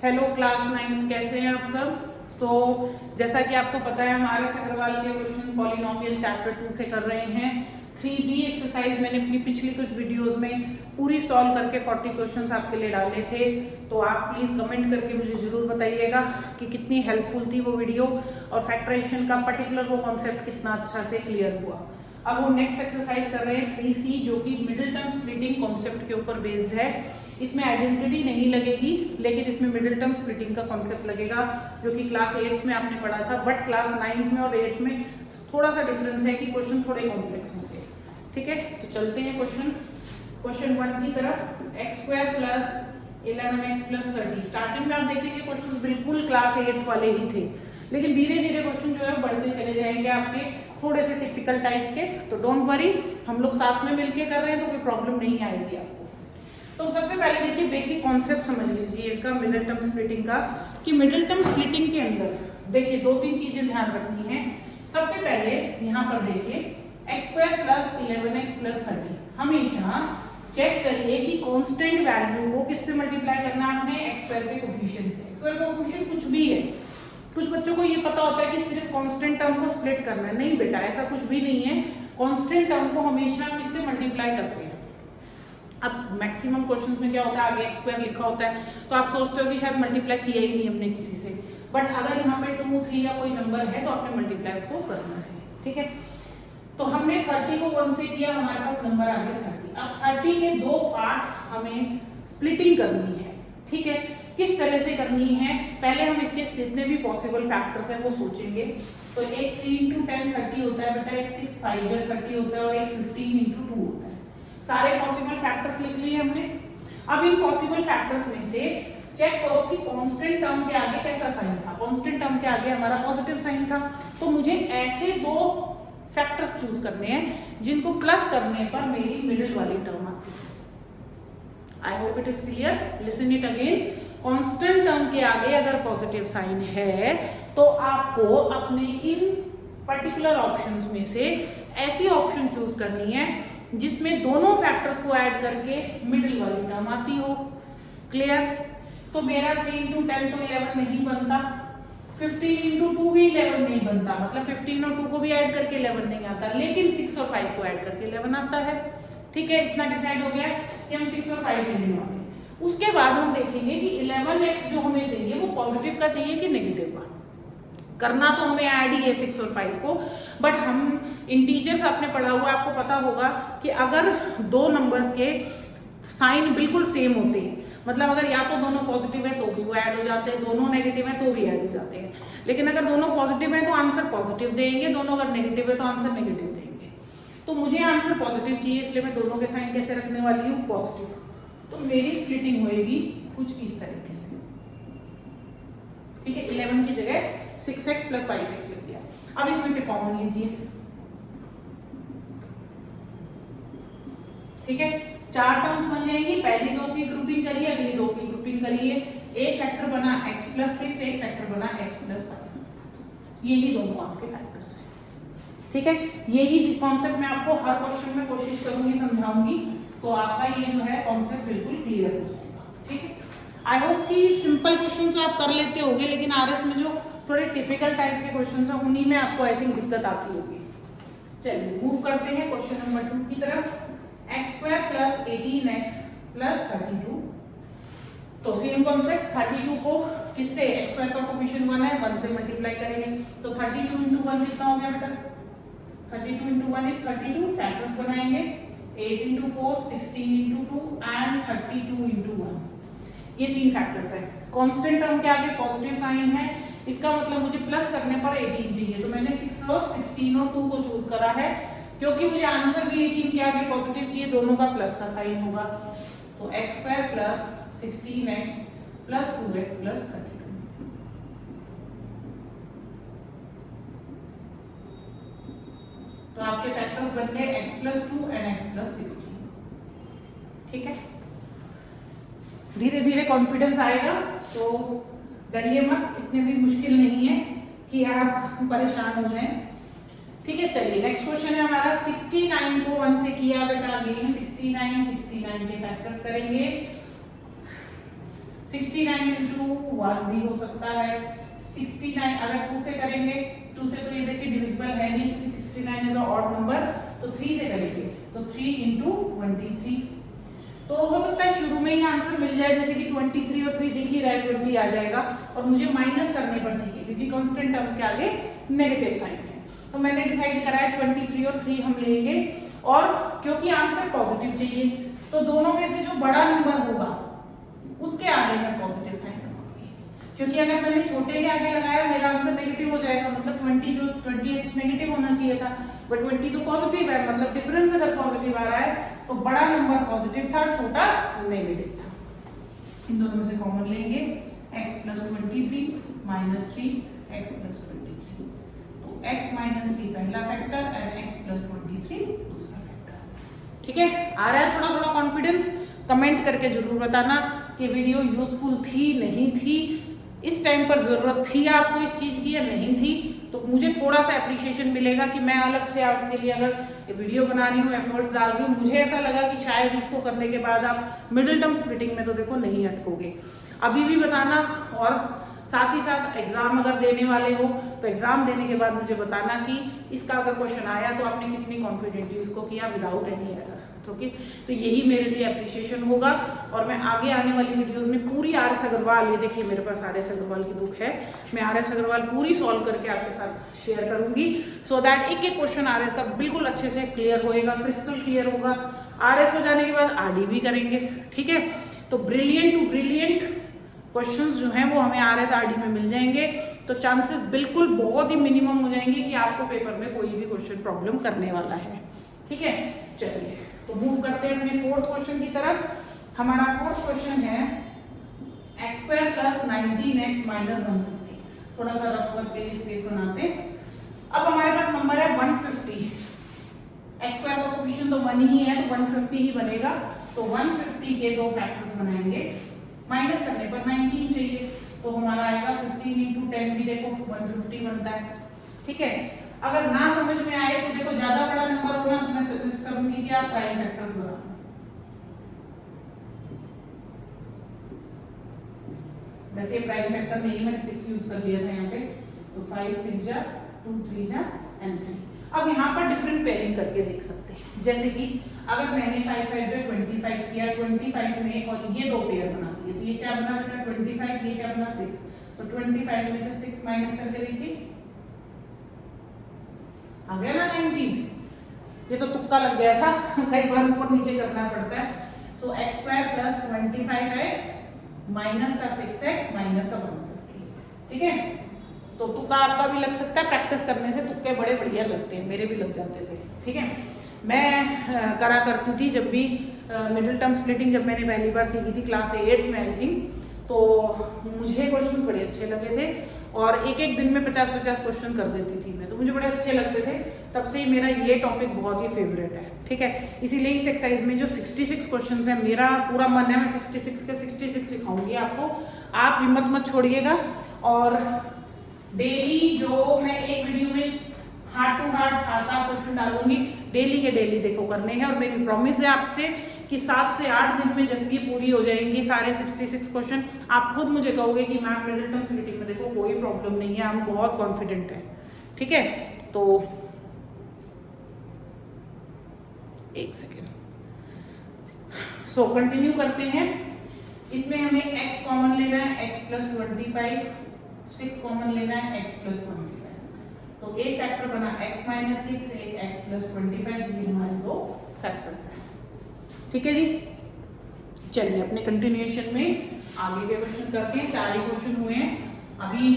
Hello class 9 कैसे हैं आप सब। जैसा कि आपको पता है हम आर.एस. अग्रवाल के क्वेश्चन पॉलिनोमियल चैप्टर 2 से कर रहे हैं। 3B एक्सरसाइज मैंने अपनी पिछली कुछ वीडियोस में पूरी सॉल्व करके 40 क्वेश्चंस आपके लिए डाले थे। तो आप प्लीज़ कमेंट करके मुझे ज़रूर बताइएगा कि कितनी हेल्पफुल थी वो वीडियो और फैक्टराइजेशन का पर्टिकुलर वो कॉन्सेप्ट कितना अच्छा से क्लियर हुआ। अब हम नेक्स्ट एक्सरसाइज कर रहे हैं 3C, जो कि मिडिल टर्म स्प्लिटिंग कॉन्सेप्ट के ऊपर बेस्ड है। इसमें आइडेंटिटी नहीं लगेगी, लेकिन इसमें मिडिल टर्म स्प्लिटिंग का कॉन्सेप्ट लगेगा, जो कि क्लास 8th में आपने पढ़ा था। बट क्लास 9th में और 8th में थोड़ा सा डिफरेंस है कि क्वेश्चन थोड़े कॉम्प्लेक्स होंगे। ठीक है, तो चलते हैं क्वेश्चन 1 की तरफ। x² + 11x + 30। स्टार्टिंग में आप देखेंगे क्वेश्चन बिल्कुल क्लास 8th वाले ही थे, लेकिन धीरे धीरे क्वेश्चन जो है बढ़ते चले जाएंगे आपके थोड़े से टिपिकल टाइप के। तो डोंट वरी, हम लोग साथ में मिलके कर रहे हैं तो कोई प्रॉब्लम नहीं आएगी आपको। तो सबसे पहले देखिए बेसिक कॉन्सेप्ट समझ लीजिए इसका मिडिल टर्म स्प्लिटिंग का, कि मिडिल टर्म स्प्लिटिंग के अंदर देखिए 2-3 चीजें ध्यान रखनी है। सबसे पहले यहाँ पर देखिए x² + 11x + 30। हमेशा चेक करिए कि कांस्टेंट वैल्यू को किससे मल्टीप्लाई करना है आपने, x² के कोफिशिएंट से। x² का कोफिशिएंट कुछ भी है। कुछ बच्चों को ये पता होता है कि सिर्फ कांस्टेंट टर्म को स्प्लिट करना है। नहीं बेटा, ऐसा कुछ भी नहीं है। कांस्टेंट टर्म को हमेशा किससे मल्टीप्लाई करते हैं। अब मैक्सिमम क्वेश्चंस में क्या होता है, आगे x² लिखा होता है तो आप सोचते हो कि शायद मल्टीप्लाई किया ही नहीं हमने किसी से। बट अगर यहाँ पे 2, 3 या कोई नंबर है तो आपने मल्टीप्लाई उसको करना है। ठीक है, तो हमने 30 को 1 से किया, हमारे पास नंबर आ गया 30। अब 30 के 2 पार्ट हमें स्प्लिटिंग करनी है। ठीक है, किस तरह से करनी है, पहले हम इसके जितने भी पॉसिबल फैक्टर्स हैं वो सोचेंगे। तो एक 3 × 10 30 होता है बेटा, एक 6 5 30 होता है और एक 15 × 2 होता है। सारे पॉसिबल फैक्टर्स लिख लिए हमने। अब इन पॉसिबल फैक्टर्स में से चेक करो कि कांस्टेंट टर्म के आगे कैसा साइन था। कांस्टेंट टर्म के आगे हमारा पॉजिटिव साइन था। तो मुझे ऐसे 2 फैक्टर्स चूज करने हैं जिनको प्लस करने पर मेरी मिडिल वाली टर्म आती है। I hope it is clear, listen it again. Constant term के आगे अगर पॉजिटिव साइन है तो आपको अपने इन पर्टिकुलर ऑप्शंस में से ऐसी ऑप्शन चूज करनी है जिसमें दोनों फैक्टर्स को ऐड करके मिडिल वाली टर्म आती हो। क्लियर? तो मेरा 3 × 10 तो 11 नहीं बनता, 15 × 2 भी 11 नहीं बनता, मतलब 15 और 2 को भी ऐड करके 11 नहीं आता, लेकिन 6 और 5 को ऐड करके 11 आता है। ठीक है, इतना डिसाइड हो गया कि हम 6 और 5 लेने वाले। उसके बाद हम देखेंगे कि 11x जो हमें चाहिए वो पॉजिटिव का चाहिए कि नेगेटिव का। करना तो हमें ऐड ही है 6 और 5 को, बट हम इंटीजर्स आपने पढ़ा हुआ, आपको पता होगा कि अगर 2 नंबर्स के साइन बिल्कुल सेम होते हैं, मतलब अगर या तो दोनों पॉजिटिव है तो भी वो ऐड हो जाते हैं, दोनों नेगेटिव है तो भी ऐड हो जाते हैं। लेकिन अगर दोनों पॉजिटिव है तो आंसर पॉजिटिव देंगे, दोनों अगर नेगेटिव है तो आंसर नेगेटिव देंगे। तो मुझे आंसर पॉजिटिव चाहिए, इसलिए मैं दोनों के साइन कैसे रखने वाली हूँ, पॉजिटिव। तो मेरी स्प्लिटिंग होएगी कुछ इस तरीके से। ठीक है, 11 की जगह 6x + 5x लिख दिया। अब इसमें से कॉमन लीजिए। ठीक है, 4 टर्म्स बन जाएंगी। पहली 2 की ग्रुपिंग करिए, अगली 2 की ग्रुपिंग करिए। एक फैक्टर बना x + 6, एक फैक्टर बना x + 5। यही दोनों आपके फैक्टर्स हैं। ठीक है, यही कॉन्सेप्ट मैं आपको हर क्वेश्चन में कोशिश करूंगी, समझाऊंगी, तो आपका ये जो है कॉन्सेप्ट बिल्कुल क्लियर हो जाएगा। ठीक है, आई होप कि सिंपल क्वेश्चन तो आप कर लेते होंगे, लेकिन आरएस में जो थोड़े टिपिकल टाइप के क्वेश्चन हैं उन्हीं में आपको आई थिंक दिक्कत आती होगी। चलिए मूव करते हैं क्वेश्चन नंबर 2 की तरफ। x² + 18x + 32। तो सेम कॉन्सेप्ट, 32 को किससे, x² का कोफिशिएंट 1 है, 1 से मल्टीप्लाई करेंगे। तो 32 × 1 कितना हो गया बेटा, 32 × 1 = 32। फैक्टर्स बनाएंगे, 8 × 4 16 × 2 एंड 32 × 1। ये 3 फैक्टर्स है। कांस्टेंट टर्म के आगे पॉजिटिव साइन है, इसका मतलब मुझे प्लस करने पर 18 चाहिए। तो मैंने 6 और 16 और 2 को चूज करा है, क्योंकि मुझे आंसर भी 18 के आगे पॉजिटिव चाहिए, दोनों का प्लस का साइन होगा। तो x² + 16x + 2x + 32। तो आपके फैक्टर्स बन गए x + 2 एंड x + 16। ठीक है, धीरे धीरे कॉन्फिडेंस आएगा, तो डरिए मत, इतने भी मुश्किल नहीं है कि आप परेशान हो जाएं। ठीक है, चलिए नेक्स्ट क्वेश्चन है हमारा। 69 को 1 से किया बेटा, अगेन 69 के फैक्टर्स करेंगे। 69 इंटू 1 भी हो सकता है। 69 अगर 2 से करेंगे, 2 से तो ये देखिए डिविजिबल है नहीं क्योंकि 69 इज अ ऑड नंबर, तो 3 से करेंगे तो 3 इंटू 23। तो हो सकता है शुरू में ही आंसर मिल जाए, जैसे कि 23 और 3 दिख ही रहा है, 20 आ जाएगा और मुझे माइनस करने पर चाहिए क्योंकि कांस्टेंट टर्म के आगे नेगेटिव साइन है। तो मैंने डिसाइड करा है 23 और 3 हम लेंगे, और क्योंकि आंसर पॉजिटिव चाहिए तो दोनों में से जो बड़ा नंबर होगा उसके आगे मैं पॉजिटिव साइन लगाऊंगी, क्योंकि अगर मैंने छोटे के आगे लगाया मेरा आंसर नेगेटिव हो जाएगा, मतलब 20 जो 20 नेगेटिव होना चाहिए था, बट 20 तो पॉजिटिव है, मतलब डिफरेंस अगर पॉजिटिव आ रहा है तो बड़ा नंबर पॉजिटिव था, छोटा नेगेटिव था। इन दोनों में से कॉमन लेंगे, x plus 23 minus 3 x plus 23, तो x माइनस 3 पहला फैक्टर और x प्लस 23 दूसरा फैक्टर। ठीक है, आ रहा है थोड़ा थोड़ा कॉन्फिडेंस? कमेंट करके जरूर बताना कि वीडियो यूजफुल थी नहीं थी, इस टाइम पर जरूरत थी आपको इस चीज की या नहीं थी, तो मुझे थोड़ा सा अप्रिशिएशन मिलेगा कि मैं अलग से आपके लिए अगर वीडियो बना रही हूँ, एफर्ट्स डाल रही हूँ। मुझे ऐसा लगा कि शायद इसको करने के बाद आप मिडिल टर्म स्प्लिटिंग में तो देखो नहीं अटकोगे। अभी भी बताना, और साथ ही साथ एग्जाम अगर देने वाले हो तो एग्जाम देने के बाद मुझे बताना कि इसका अगर क्वेश्चन आया तो आपने कितनी कॉन्फिडेंटली उसको किया विदाउट एनी एरर। ओके, तो यही मेरे लिए अप्रिशिएशन होगा। और मैं आगे आने वाली वीडियोस में पूरी आर.एस. अग्रवाल, ये देखिए मेरे पास आर.एस. अग्रवाल की बुक है, मैं आर.एस. अग्रवाल पूरी सॉल्व करके आपके साथ शेयर करूंगी, सो दैट एक एक क्वेश्चन आर.एस. का बिल्कुल अच्छे से क्लियर होएगा, क्रिस्टल क्लियर होगा। आर.एस. हो जाने के बाद आर.डी. भी करेंगे। ठीक है, तो ब्रिलियंट टू ब्रिलियंट क्वेश्चंस जो हैं वो हमें आर.एस. आर.डी. में मिल जाएंगे, तो चांसेस बिल्कुल बहुत ही मिनिमम हो जाएंगे कि आपको पेपर में कोई भी क्वेश्चन प्रॉब्लम करने वाला है। ठीक है, चलिए तो मूव करते हैं अपने फोर्थ क्वेश्चन की तरफ। हमारा फोर्थ क्वेश्चन है x square plus 19x minus 150। थोड़ा सा रफ करके स्पेस बनाते हैं। अब हमारे पास नंबर है 150, x स्क्वायर का कोफिशिएंट तो 1 ही है तो 150 ही बनेगा, तो 150 के दो फैक्टर्स बनाएंगे, माइनस करने पर 19 चाहिए, तो हमारा आएगा 15 इंटू 10 भी देखो 150 बनता है। ठीक है, अगर ना समझ में आए तो देखो ज्यादा बड़ा नंबर होना तो मैं सजेस्ट करूंगी कि आप प्राइम फैक्टर्स बनाओ। वैसे प्राइम फैक्टर नहीं, मैंने 6 यूज कर लिया था यहाँ पे, तो 5 6 जा 2 3 जा एंड 3। अब यहाँ पर डिफरेंट पेयरिंग करके देख सकते हैं, जैसे कि अगर मैंने 5 5 जो 25 किया, 25 में और ये दो पेयर बना दिए, तो ये क्या बना बेटा 25, ये क्या बना 6, तो 25 में से 6 माइनस करके देखिए आ गया ना 19। ये तो तुक्का लग गया था, कई बार ऊपर नीचे करना पड़ता है। सो x square plus 25x minus का 6x माइनस का 150। ठीक है, तो तुक्का आपका भी लग सकता है, प्रैक्टिस करने से तुक्के बड़े बढ़िया लगते हैं, मेरे भी लग जाते थे। ठीक है, मैं करा करती थी जब भी मिडिल टर्म स्प्लिटिंग, जब मैंने पहली बार सीखी थी क्लास 8 में आई थिंक, तो मुझे क्वेश्चन बड़े अच्छे लगे थे और एक एक दिन में 50-50 क्वेश्चन कर देती थी मैं, तो मुझे बड़े अच्छे लगते थे, तब से ही मेरा ये टॉपिक बहुत ही फेवरेट है। ठीक है, इसीलिए इस एक्सरसाइज में जो 66 क्वेश्चंस हैं, मेरा पूरा मन है मैं 66 के 66 सिखाऊंगी आपको, आप हिम्मत मत छोड़िएगा। और डेली जो मैं एक वीडियो में हार्ट टू हार्ट 7-8 क्वेश्चन डालूंगी, डेली के डेली देखो करने हैं, और मेरी प्रॉमिस है आपसे कि 7 से 8 दिन में जब ये पूरी हो जाएंगी सारे 66 क्वेश्चन, आप खुद मुझे कहोगे कि मैम मिडिल टर्म स्प्लिटिंग में देखो कोई प्रॉब्लम नहीं है, हम बहुत कॉन्फिडेंट हैं। ठीक है, तो एक सेकेंड, सो कंटिन्यू करते हैं। इसमें हमें x कॉमन लेना है, x प्लस 25, 6 कॉमन लेना है, x प्लस 25, तो एक फैक्टर बना x माइनस 6, एक x प्लस 25, ये हमारे दो फैक्टर्स हैं। ठीक है जी, चलिए अपने कंटिन्यूएशन में आगे के क्वेश्चन करते हैं। 4 ही क्वेश्चन हुए हैं, अभी